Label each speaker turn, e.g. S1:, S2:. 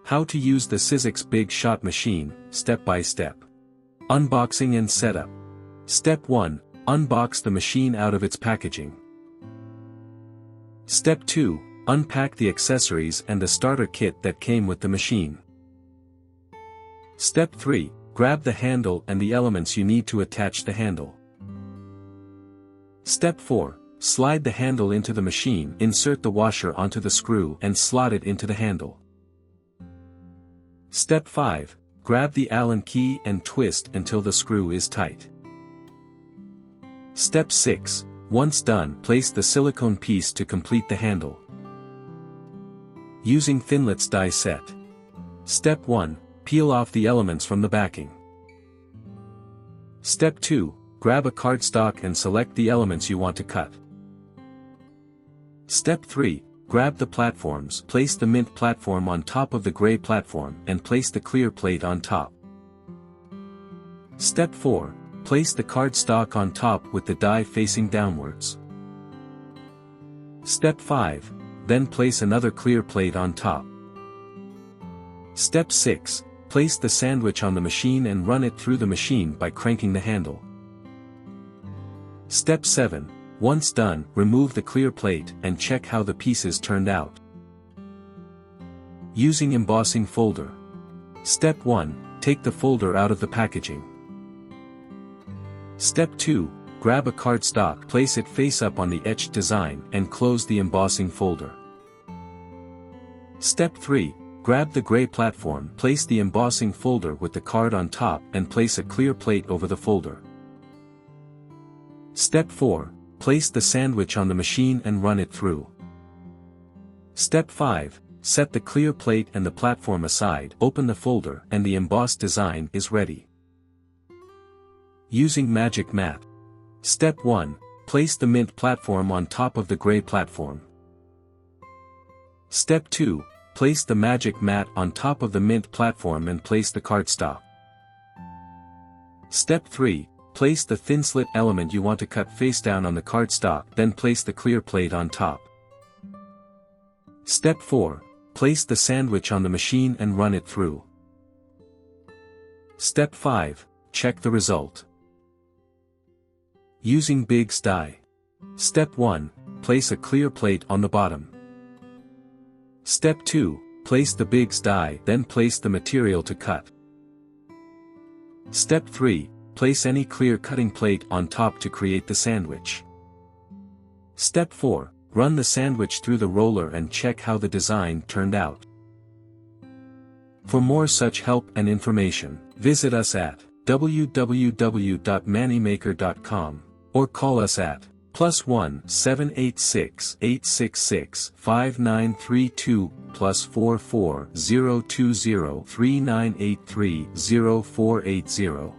S1: How to use the Sizzix Big Shot machine, step by step. Unboxing and setup. Step 1. Unbox the machine out of its packaging. Step 2. Unpack the accessories and the starter kit that came with the machine. Step 3. Grab the handle and the elements you need to attach the handle. Step 4. Slide the handle into the machine, insert the washer onto the screw and slot it into the handle. Step 5. Grab the Allen key and twist until the screw is tight. Step 6. Once done, place the silicone piece to complete the handle. Using Thinlits die set. Step 1. Peel off the elements from the backing. Step 2. Grab a cardstock and select the elements you want to cut. Step 3. Grab the platforms, place the mint platform on top of the gray platform and place the clear plate on top. Step 4. Place the cardstock on top with the die facing downwards. Step 5. Then place another clear plate on top. Step 6. Place the sandwich on the machine and run it through the machine by cranking the handle. Step 7. Once done, remove the clear plate and check how the pieces turned out. Using embossing folder. Step 1. Take the folder out of the packaging. Step 2. Grab a cardstock, place it face up on the etched design and close the embossing folder. Step 3. Grab the gray platform, place the embossing folder with the card on top and place a clear plate over the folder. Step 4. Place the sandwich on the machine and run it through. Step 5. Set the clear plate and the platform aside, open the folder and the embossed design is ready. Using magic mat. Step 1. Place the mint platform on top of the gray platform. Step 2. Place the magic mat on top of the mint platform and place the cardstock. Step 3. Place the thin slit element you want to cut face down on the cardstock, then place the clear plate on top. Step 4. Place the sandwich on the machine and run it through. Step 5. Check the result. Using Bigz die. Step 1. Place a clear plate on the bottom. Step 2. Place the Bigz die, then place the material to cut. Step 3. Place any clear cutting plate on top to create the sandwich. Step 4. Run the sandwich through the roller and check how the design turned out. For more such help and information, visit us at www.manimaker.com or call us at +1 786 866 5932 +44 020 3983 0480.